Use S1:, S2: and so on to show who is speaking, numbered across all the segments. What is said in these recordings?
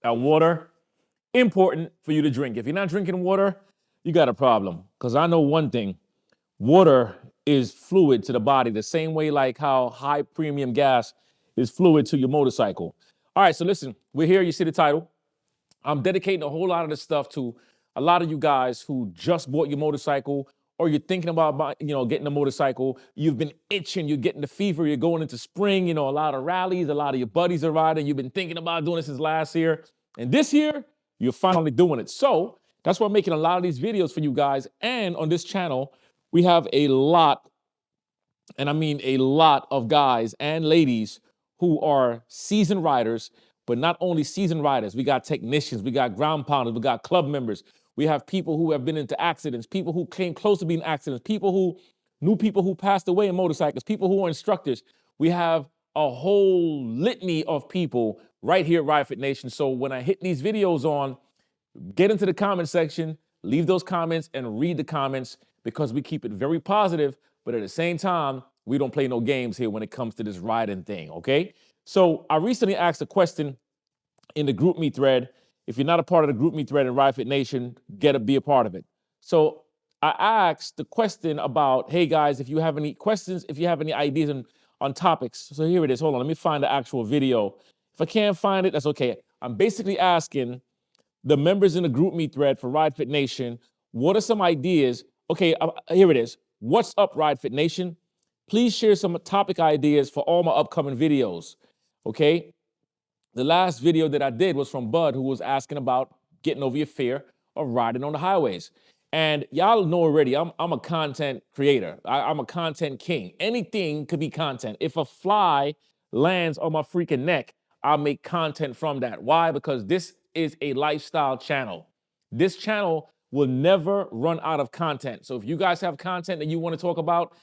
S1: Now, water, important for you to drink. If you're not drinking water, you got a problem. Because I know one thing, water is fluid to the body the same way like how high premium gas is fluid to your motorcycle. All right, so listen, we're here. You see the title. I'm dedicating a whole lot of this stuff to a lot of you guys who just bought your motorcycle or you're thinking about getting a motorcycle. You've been itching, you're getting the fever, you're going into spring, a lot of rallies, a lot of your buddies are riding. You've been thinking about doing this since last year. And this year, you're finally doing it. So that's why I'm making a lot of these videos for you guys. And on this channel, we have a lot, and I mean a lot of guys and ladies who are seasoned riders, but not only seasoned riders. We got technicians, we got ground pounders, we got club members. We have people who have been into accidents, people who came close to being accidents, people who knew people who passed away in motorcycles, people who are instructors. We have a whole litany of people right here at ridefit Nation. So when I hit these videos on, get into the comment section, leave those comments and read the comments because we keep it very positive, but at the same time, we don't play no games here when it comes to this riding thing, okay? So I recently asked a question in the GroupMe thread. If you're not a part of the GroupMe thread in ridefit Nation, be a part of it. So I asked the question about, hey guys, if you have any questions, if you have any ideas on topics. So here it is. Hold on, let me find the actual video. If I can't find it, that's okay. I'm basically asking the members in the GroupMe thread for ridefit Nation, what are some ideas? Okay, here it is. What's up, ridefit Nation? Please share some topic ideas for all my upcoming videos, okay? The last video that I did was from Bud, who was asking about getting over your fear of riding on the highways. And y'all know already, I'm a content creator. I'm a content king. Anything could be content. If a fly lands on my freaking neck, I'll make content from that. Why? Because this is a lifestyle channel. This channel will never run out of content. So if you guys have content that you want to talk about,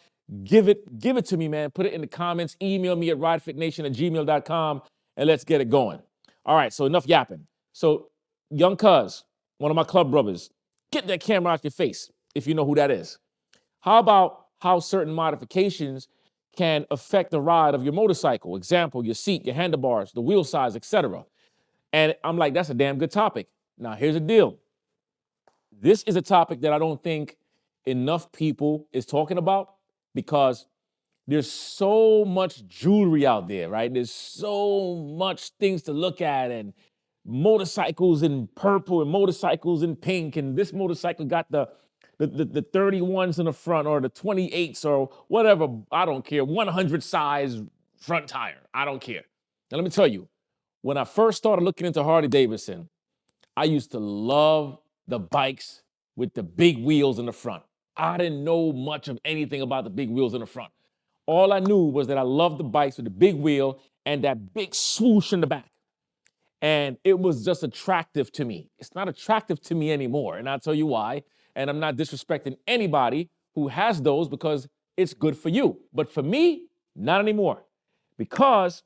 S1: give it to me, man. Put it in the comments. Email me at ridefitnation@gmail.com and let's get it going. All right, so enough yapping. So Young Cuz, one of my club brothers, get that camera out your face if you know who that is. How about how certain modifications can affect the ride of your motorcycle? Example, your seat, your handlebars, the wheel size, etc. And I'm like, that's a damn good topic. Now, here's the deal. This is a topic that I don't think enough people is talking about because there's so much jewelry out there, right? There's so much things to look at and motorcycles in purple and motorcycles in pink. And this motorcycle got the 31s in the front or the 28s or whatever. I don't care. 100 size front tire. I don't care. Now, let me tell you, when I first started looking into Harley-Davidson, I used to love the bikes with the big wheels in the front. I didn't know much of anything about the big wheels in the front. All I knew was that I loved the bikes with the big wheel and that big swoosh in the back. And it was just attractive to me. It's not attractive to me anymore, and I'll tell you why. And I'm not disrespecting anybody who has those because it's good for you. But for me, not anymore. Because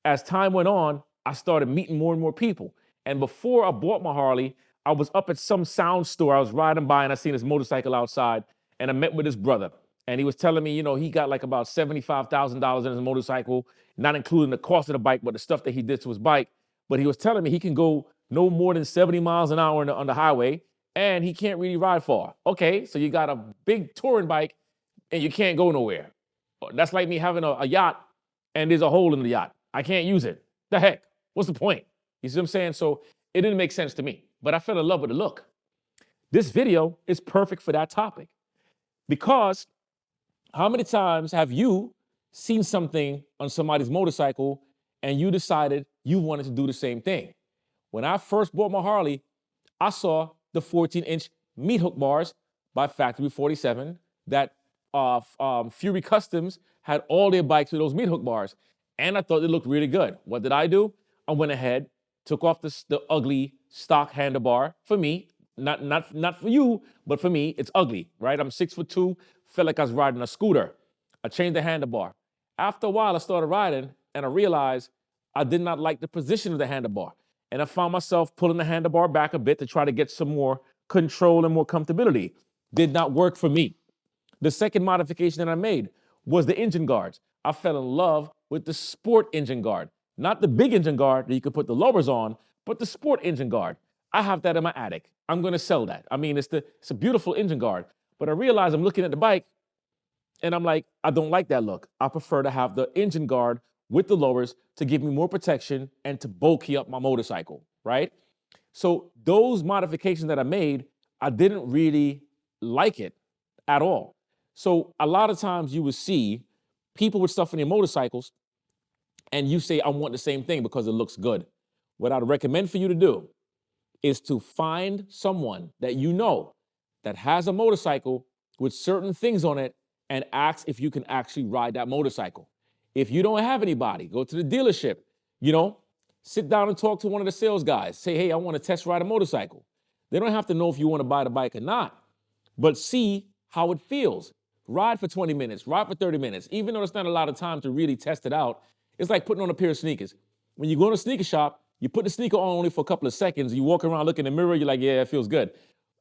S1: as time went on, I started meeting more and more people. And before I bought my Harley, I was up at some sound store. I was riding by and I seen this motorcycle outside and I met with his brother. And he was telling me, he got like about $75,000 in his motorcycle, not including the cost of the bike, but the stuff that he did to his bike. But he was telling me he can go no more than 70 miles an hour on the highway and he can't really ride far. Okay, so you got a big touring bike and you can't go nowhere. That's like me having a yacht and there's a hole in the yacht. I can't use it. The heck? What's the point? You see what I'm saying? So it didn't make sense to me, but I fell in love with the look. This video is perfect for that topic because how many times have you seen something on somebody's motorcycle and you decided you wanted to do the same thing? When I first bought my Harley, I saw the 14-inch meat hook bars by Factory 47 that Fury Customs had all their bikes with those meat hook bars. And I thought they looked really good. What did I do? I went ahead, took off the ugly stock handlebar for me. Not for you, but for me, it's ugly, right? I'm 6'2", felt like I was riding a scooter. I changed the handlebar. After a while, I started riding and I realized I did not like the position of the handlebar. And I found myself pulling the handlebar back a bit to try to get some more control and more comfortability. Did not work for me. The second modification that I made was the engine guards. I fell in love with the sport engine guard. Not the big engine guard that you could put the lowers on, but the sport engine guard. I have that in my attic. I'm gonna sell that. I mean, it's a beautiful engine guard. But I realize I'm looking at the bike and I'm like, I don't like that look. I prefer to have the engine guard with the lowers to give me more protection and to bulky up my motorcycle, right? So those modifications that I made, I didn't really like it at all. So a lot of times you would see people with stuff in their motorcycles and you say, I want the same thing because it looks good. What I'd recommend for you to do is to find someone that you know that has a motorcycle with certain things on it and ask if you can actually ride that motorcycle. If you don't have anybody, go to the dealership, sit down and talk to one of the sales guys. Say, hey, I want to test ride a motorcycle. They don't have to know if you want to buy the bike or not, but see how it feels. Ride for 20 minutes, ride for 30 minutes. Even though it's not a lot of time to really test it out, it's like putting on a pair of sneakers. When you go to a sneaker shop, you put the sneaker on only for a couple of seconds. You walk around, look in the mirror, you're like, yeah, it feels good.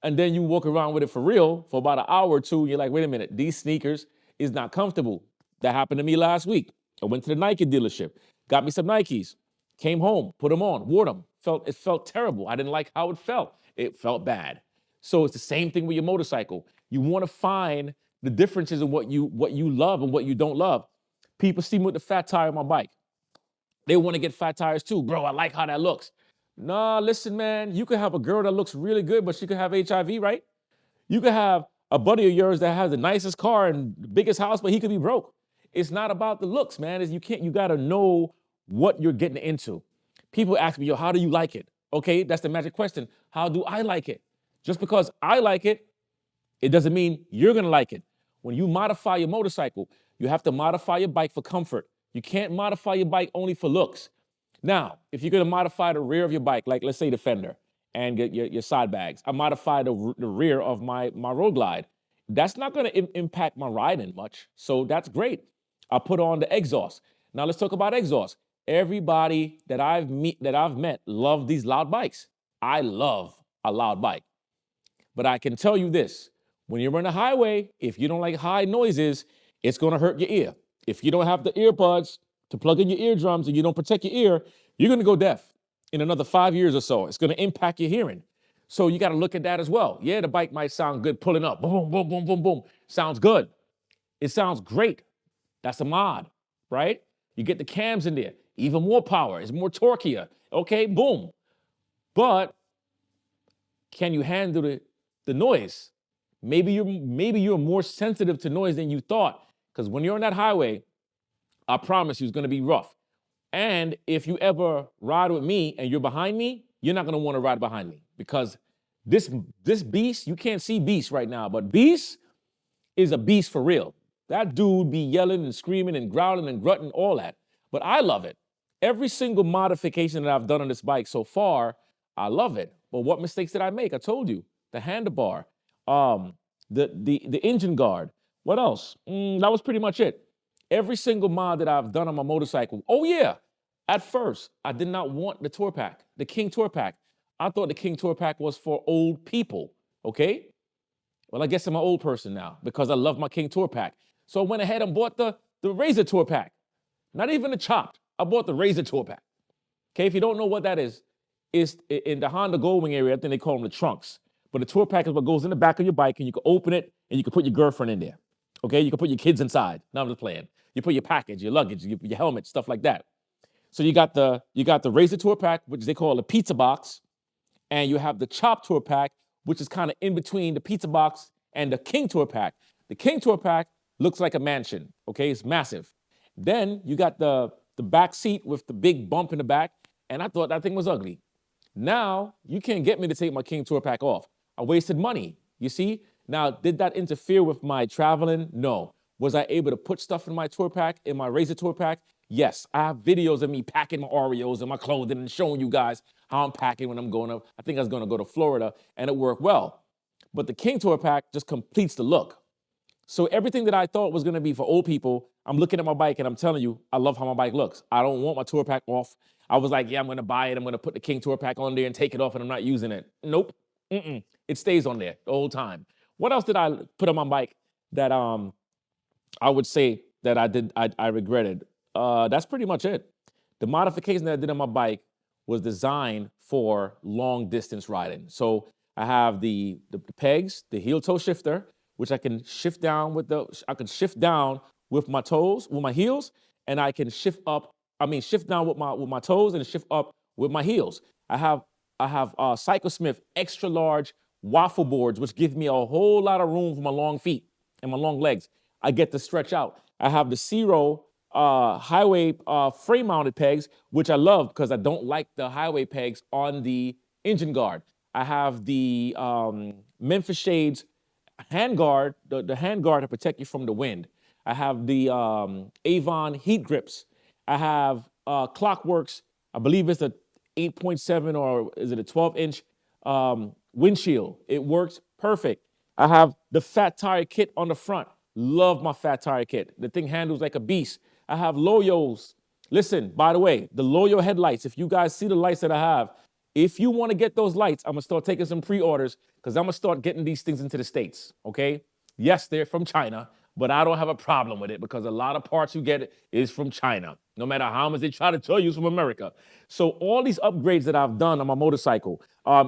S1: And then you walk around with it for real for about an hour or two. You're like, wait a minute, these sneakers is not comfortable. That happened to me last week. I went to the Nike dealership, got me some Nikes, came home, put them on, wore them. It felt terrible. I didn't like how it felt. It felt bad. So it's the same thing with your motorcycle. You want to find the differences in what you love and what you don't love. People see me with the fat tire on my bike. They want to get fat tires too. Bro, I like how that looks. Nah, listen, man, you could have a girl that looks really good, but she could have HIV, right? You could have a buddy of yours that has the nicest car and the biggest house, but he could be broke. It's not about the looks, man. You gotta know what you're getting into. People ask me, yo, how do you like it? Okay, that's the magic question. How do I like it? Just because I like it, it doesn't mean you're gonna like it. When you modify your motorcycle, you have to modify your bike for comfort. You can't modify your bike only for looks. Now, if you're gonna modify the rear of your bike, like let's say the fender and your side bags, I modify the rear of my Road Glide. That's not gonna impact my riding much, so that's great. I put on the exhaust. Now let's talk about exhaust. Everybody that I've met love these loud bikes. I love a loud bike. But I can tell you this, when you're on the highway, if you don't like high noises, it's gonna hurt your ear. If you don't have the earbuds to plug in your eardrums and you don't protect your ear, you're gonna go deaf in another 5 years or so. It's gonna impact your hearing. So you gotta look at that as well. Yeah, the bike might sound good pulling up, boom, boom, boom, boom, boom. Sounds good. It sounds great. That's a mod, right? You get the cams in there, even more power, it's more torqueier. Okay, boom. But can you handle the noise? Maybe you're more sensitive to noise than you thought. Because when you're on that highway, I promise you it's gonna be rough. And if you ever ride with me and you're behind me, you're not gonna wanna ride behind me because this beast, you can't see Beast right now, but Beast is a beast for real. That dude be yelling and screaming and growling and grunting, all that. But I love it. Every single modification that I've done on this bike so far, I love it. But what mistakes did I make? I told you, the handlebar, the engine guard. What else? That was pretty much it. Every single mod that I've done on my motorcycle. Oh yeah, at first, I did not want the Tour Pack, the King Tour Pack. I thought the King Tour Pack was for old people, okay? Well, I guess I'm an old person now because I love my King Tour Pack. So I went ahead and bought the Razor Tour Pack. Not even the chopped. I bought the Razor Tour Pack. Okay, if you don't know what that is, it's in the Honda Goldwing area, I think they call them the trunks. But the Tour Pack is what goes in the back of your bike and you can open it and you can put your girlfriend in there. Okay, you can put your kids inside. Now I'm just playing. You put your package, your luggage, your helmet, stuff like that. So you got the Razor Tour Pack, which they call a pizza box, and you have the Chop Tour Pack, which is kind of in between the pizza box and the King Tour Pack. The King Tour Pack looks like a mansion, okay? It's massive. Then you got the back seat with the big bump in the back, and I thought that thing was ugly. Now, you can't get me to take my King Tour Pack off. I wasted money, you see? Now, did that interfere with my traveling? No. Was I able to put stuff in my Tour Pack, in my Razor Tour Pack? Yes. I have videos of me packing my Oreos and my clothing and showing you guys how I'm packing when I'm going up. I think I was going to go to Florida, and it worked well. But the King Tour Pack just completes the look. So everything that I thought was gonna be for old people, I'm looking at my bike and I'm telling you, I love how my bike looks. I don't want my Tour Pack off. I was like, yeah, I'm gonna buy it. I'm gonna put the King Tour Pack on there and take it off and I'm not using it. Nope, it stays on there the whole time. What else did I put on my bike that I would say that I regretted? That's pretty much it. The modification that I did on my bike was designed for long distance riding. So I have the pegs, the heel toe shifter, which I can shift down shift down with my toes, with my heels, and I can shift down with my toes and shift up with my heels. I have Psychosmith extra large waffle boards, which give me a whole lot of room for my long feet and my long legs. I get to stretch out. I have the Zero highway frame mounted pegs, which I love because I don't like the highway pegs on the engine guard. I have the Memphis Shades hand guard, the hand guard to protect you from the wind. I have the Avon heat grips. I have Clockworks, I believe it's a 8.7 or is it a 12-inch windshield. It works perfect. I have the fat tire kit on the front. Love my fat tire kit. The thing handles like a beast. I have Loyos. Listen, by the way, the Loyo headlights, if you guys see the lights that I have, if you want to get those lights, I'm going to start taking some pre-orders because I'm going to start getting these things into the States, okay? Yes, they're from China, but I don't have a problem with it because a lot of parts you get is from China, no matter how much they try to tell you it's from America. So all these upgrades that I've done on my motorcycle,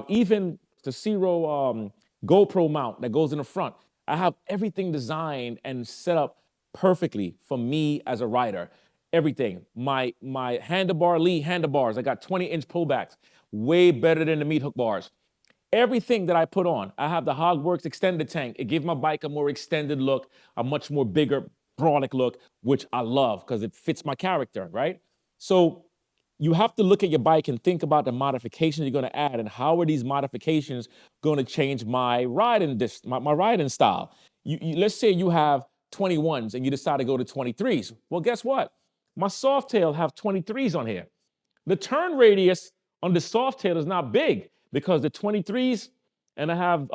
S1: even the Zero GoPro mount that goes in the front, I have everything designed and set up perfectly for me as a rider. Everything. My handlebar lead handlebars, I got 20-inch pullbacks, way better than the meat hook bars. Everything that I put on, I have the Hogworks extended tank. It gives my bike a more extended look, a much more bigger, brawny look, which I love because it fits my character, right? So you have to look at your bike and think about the modifications you're going to add and how are these modifications going to change my riding my riding style. Let's say you have 21s and you decide to go to 23s. Well, guess what? My Softail have 23s on here. The turn radius on the Softail is not big because the 23s, and I have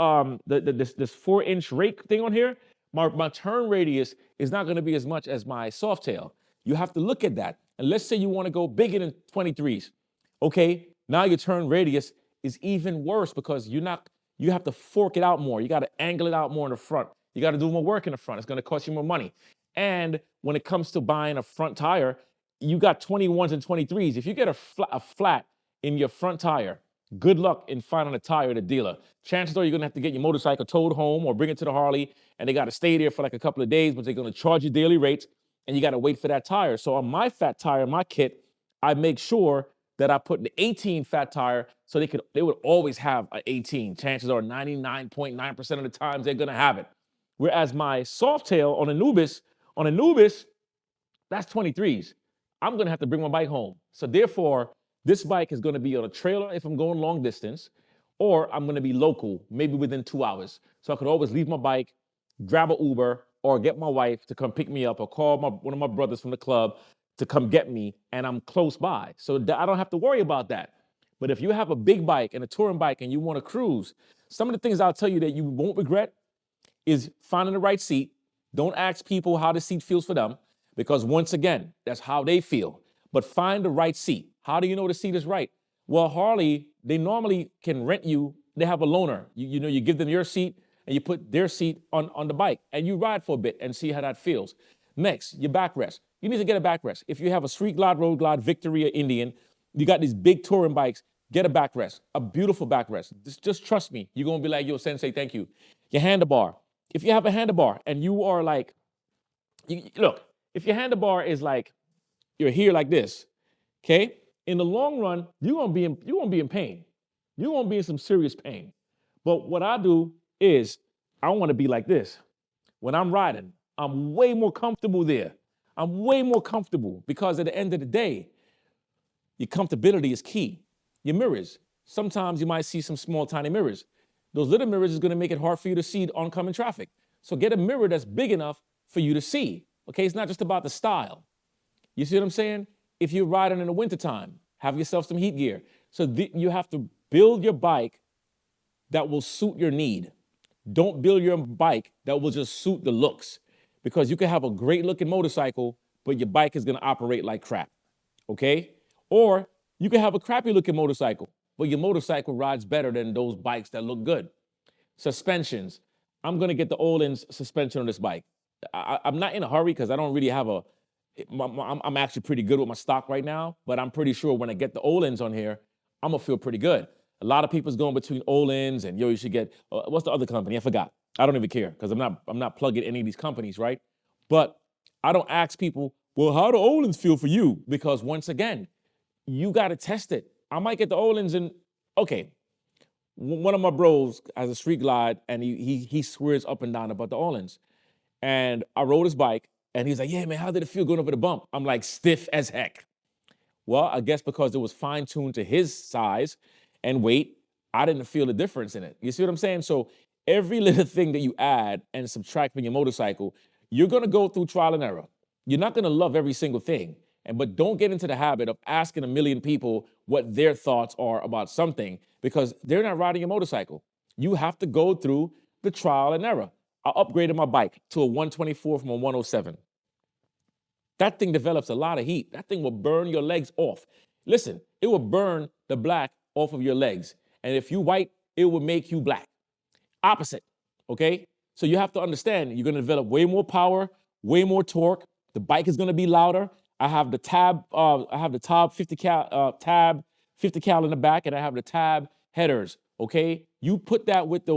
S1: this 4-inch rake thing on here, my turn radius is not going to be as much as my Softail. You have to look at that. And let's say you want to go bigger than 23s. Okay, now your turn radius is even worse because you have to fork it out more. You got to angle it out more in the front. You got to do more work in the front. It's going to cost you more money. And when it comes to buying a front tire, you got 21s and 23s. If you get a flat in your front tire, good luck in finding a tire at a dealer. Chances are you're gonna have to get your motorcycle towed home or bring it to the Harley, and they gotta stay there for like a couple of days, but they're gonna charge you daily rates, and you gotta wait for that tire. So on my fat tire, my kit, I make sure that I put an 18 fat tire so they would always have an 18. Chances are 99.9% of the times they're gonna have it. Whereas my Softail on a Nubis, that's 23s. I'm gonna have to bring my bike home. So therefore, this bike is gonna be on a trailer if I'm going long distance, or I'm gonna be local, maybe within 2 hours. So I could always leave my bike, grab an Uber, or get my wife to come pick me up, or call one of my brothers from the club to come get me, and I'm close by. So I don't have to worry about that. But if you have a big bike and a touring bike and you wanna cruise, some of the things I'll tell you that you won't regret is finding the right seat. Don't ask people how the seat feels for them, because once again, that's how they feel. But find the right seat. How do you know the seat is right? Well, Harley, they normally can rent you. They have a loaner. You give them your seat and you put their seat on the bike and you ride for a bit and see how that feels. Next, your backrest. You need to get a backrest. If you have a Street Glide, Road Glide, Victory, or Indian, you got these big touring bikes, get a backrest, a beautiful backrest. Just trust me. You're going to be like, yo, Sensei, thank you. Your handlebar. If you have a handlebar and you are like, look, if your handlebar is like, you're here like this, okay? In the long run, you're gonna be in pain. You're gonna be in some serious pain. But what I do is I want to be like this. When I'm riding, I'm way more comfortable there. I'm way more comfortable because at the end of the day, your comfortability is key. Your mirrors. Sometimes you might see some small, tiny mirrors. Those little mirrors is gonna make it hard for you to see oncoming traffic. So get a mirror that's big enough for you to see. Okay, it's not just about the style. You see what I'm saying? If you're riding in the wintertime, have yourself some heat gear. So you have to build your bike that will suit your need. Don't build your bike that will just suit the looks, because you can have a great looking motorcycle, but your bike is gonna operate like crap, okay? Or you can have a crappy looking motorcycle, but your motorcycle rides better than those bikes that look good. Suspensions. I'm gonna get the Öhlins suspension on this bike. I'm not in a hurry because I don't really have I'm actually pretty good with my stock right now, but I'm pretty sure when I get the Olins on here, I'm gonna feel pretty good. A lot of people's going between Olins and you should get what's the other company? I forgot. I don't even care because I'm not plugging any of these companies, right? But I don't ask people, well, how do Olins feel for you? Because once again, you got to test it. I might get the Olins and okay. One of my bros has a street glide and he swears up and down about the Olins. And I rode his bike and he's like, yeah, man, how did it feel going over the bump? I'm like, stiff as heck. Well, I guess because it was fine-tuned to his size and weight, I didn't feel the difference in it. You see what I'm saying? So every little thing that you add and subtract from your motorcycle, you're gonna go through trial and error. You're not gonna love every single thing. But don't get into the habit of asking a million people what their thoughts are about something because they're not riding your motorcycle. You have to go through the trial and error. I upgraded my bike to a 124 from a 107. That thing develops a lot of heat. That thing will burn your legs off. Listen, it will burn the black off of your legs. And if you white, it will make you black. Opposite, okay? So you have to understand, you're gonna develop way more power, way more torque. The bike is gonna be louder. I have the tab 50 cal in the back, and I have the tab headers, okay? You put that with the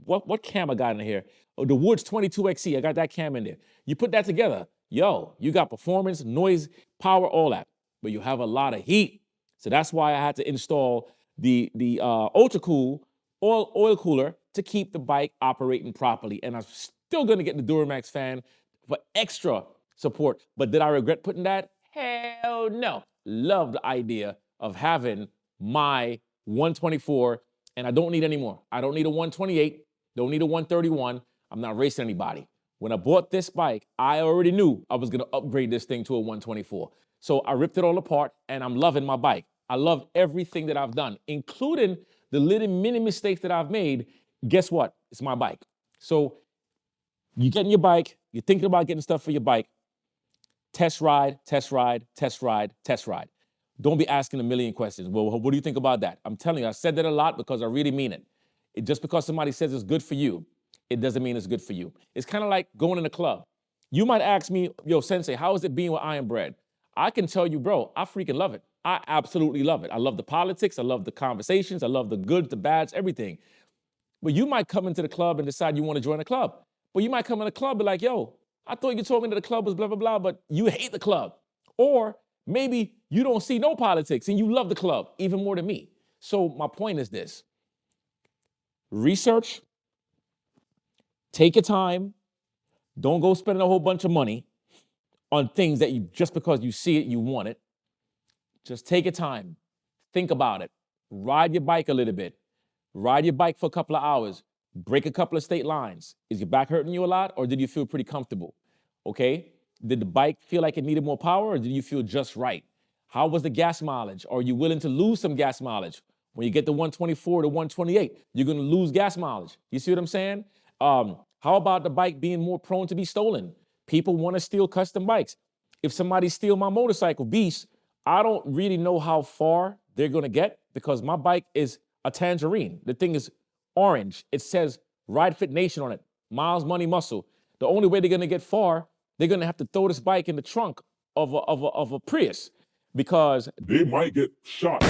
S1: what cam I got in here? Oh, the Woods 22XC, I got that cam in there. You put that together, yo, you got performance, noise, power, all that, but you have a lot of heat. So that's why I had to install the Ultra Cool oil cooler to keep the bike operating properly. And I'm still gonna get the Duramax fan for extra support. But did I regret putting that? Hell no. Love the idea of having my 124, and I don't need any more. I don't need a 128, don't need a 131. I'm not racing anybody. When I bought this bike, I already knew I was gonna upgrade this thing to a 124. So I ripped it all apart and I'm loving my bike. I love everything that I've done, including the little mini mistakes that I've made. Guess what? It's my bike. So you get in your bike, you're thinking about getting stuff for your bike, test ride, test ride, test ride, test ride. Don't be asking a million questions. Well, what do you think about that? I'm telling you, I said that a lot because I really mean it. Just because somebody says it's good for you, it doesn't mean it's good for you. It's kind of like going in a club. You might ask me, yo, Sensei, how is it being with Iron Bread? I can tell you, bro, I freaking love it. I absolutely love it. I love the politics. I love the conversations. I love the goods, the bads, everything. But you might come into the club and decide you want to join a club. But you might come in the club and be like, yo, I thought you told me that the club was blah, blah, blah, but you hate the club. Or maybe you don't see no politics and you love the club even more than me. So my point is this. Research, take your time, don't go spending a whole bunch of money on things that you, just because you see it, you want it. Just take your time, think about it, ride your bike a little bit, ride your bike for a couple of hours, break a couple of state lines. Is your back hurting you a lot or did you feel pretty comfortable? Okay, did the bike feel like it needed more power or did you feel just right? How was the gas mileage? Are you willing to lose some gas mileage? When you get the 124 to 128, you're gonna lose gas mileage. You see what I'm saying? How about the bike being more prone to be stolen? People wanna steal custom bikes. If somebody steal my motorcycle, Beast, I don't really know how far they're gonna get because my bike is a tangerine. The thing is orange. It says Ridefit Nation on it, miles, money, muscle. The only way they're gonna get far, they're gonna have to throw this bike in the trunk of a Prius because
S2: they might get shot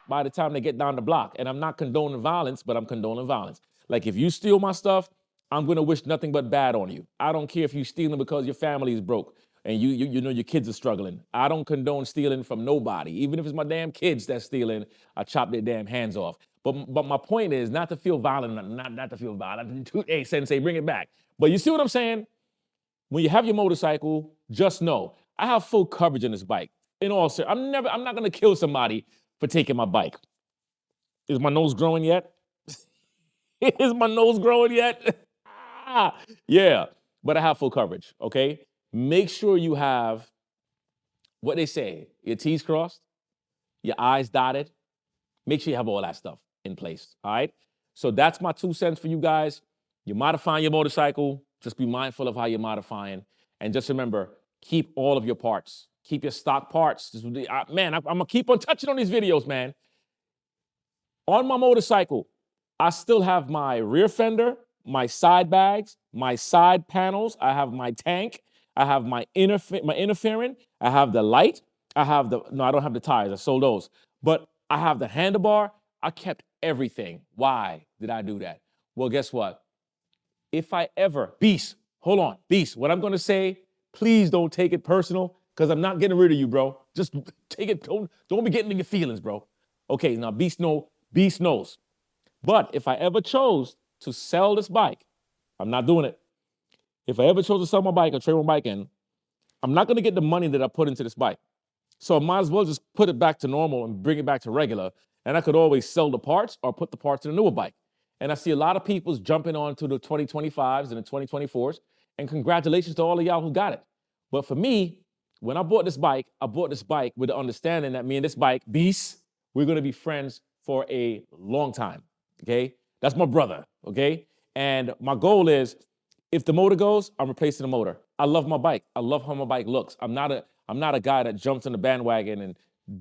S1: by the time they get down the block. And I'm not condoning violence, but I'm condoning violence. Like if you steal my stuff, I'm gonna wish nothing but bad on you. I don't care if you stealing because your family is broke and you know your kids are struggling. I don't condone stealing from nobody. Even if it's my damn kids that's stealing, I chop their damn hands off. But my point is not to feel violent, not to feel violent. Hey, Sensei, bring it back. But you see what I'm saying? When you have your motorcycle, just know, I have full coverage on this bike. In all seriousness, I'm not gonna kill somebody for taking my bike. Is my nose growing yet? Is my nose growing yet? Yeah, but I have full coverage, okay? Make sure you have what they say, your T's crossed, your I's dotted. Make sure you have all that stuff in place, all right? So that's my 2 cents for you guys. You're modifying your motorcycle, just be mindful of how you're modifying. And just remember, keep all of your parts. Keep your stock parts. Man, I'm gonna keep on touching on these videos, man. On my motorcycle, I still have my rear fender, my side bags, my side panels, I have my tank, I have my interfering, I have the light, I have the, no, I don't have the tires, I sold those. But I have the handlebar, I kept everything. Why did I do that? Well, guess what? If I ever, Beast, hold on, Beast, what I'm gonna say, please don't take it personal, because I'm not getting rid of you, bro. Just take it, don't be getting in your feelings, bro. Okay, now Beast knows. But if I ever chose to sell this bike, I'm not doing it. If I ever chose to sell my bike or trade my bike in, I'm not gonna get the money that I put into this bike. So I might as well just put it back to normal and bring it back to regular. And I could always sell the parts or put the parts in a newer bike. And I see a lot of people jumping on to the 2025s and the 2024s. And congratulations to all of y'all who got it. But for me, when I bought this bike with the understanding that me and this bike, Beast, we're gonna be friends for a long time, okay? That's my brother, okay? And my goal is, if the motor goes, I'm replacing the motor. I love my bike. I love how my bike looks. I'm not a guy that jumps on the bandwagon and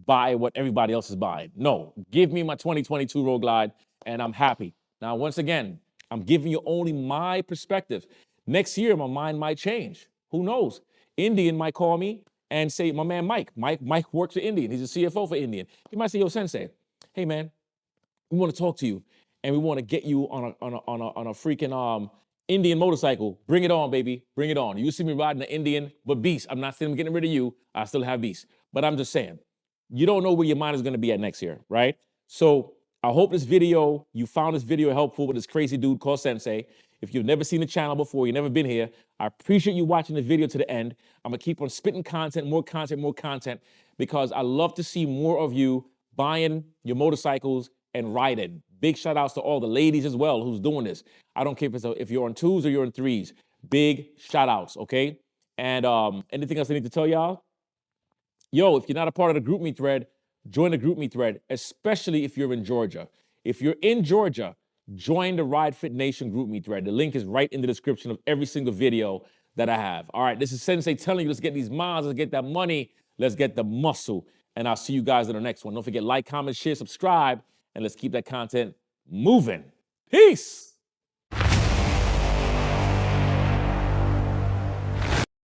S1: buy what everybody else is buying. No, give me my 2022 Road Glide and I'm happy. Now, once again, I'm giving you only my perspective. Next year, my mind might change. Who knows? Indian might call me and say, my man Mike works for Indian. He's a CFO for Indian. He might say, yo, Sensei, hey man, we want to talk to you and we want to get you on a freaking Indian motorcycle. Bring it on, baby. Bring it on. You see me riding the Indian, but Beast, I'm not saying I'm getting rid of you. I still have Beast. But I'm just saying, you don't know where your mind is going to be at next year, right? So I hope you found this video helpful with this crazy dude called Sensei. If you've never seen the channel before, you've never been here, I appreciate you watching the video to the end. I'm going to keep on spitting content, more content, because I love to see more of you buying your motorcycles and riding. Big shout outs to all the ladies as well who's doing this. I don't care if you're on 2s or you're on 3s. Big shout outs, okay? And anything else I need to tell y'all? Yo, if you're not a part of the GroupMe thread, join the GroupMe thread, especially if you're in Georgia. If you're in Georgia, join the ridefit Nation GroupMe thread. The link is right in the description of every single video that I have. All right, this is Sensei telling you, let's get these miles, let's get that money, let's get the muscle. And I'll see you guys in the next one. Don't forget, like, comment, share, subscribe, and let's keep that content moving. Peace.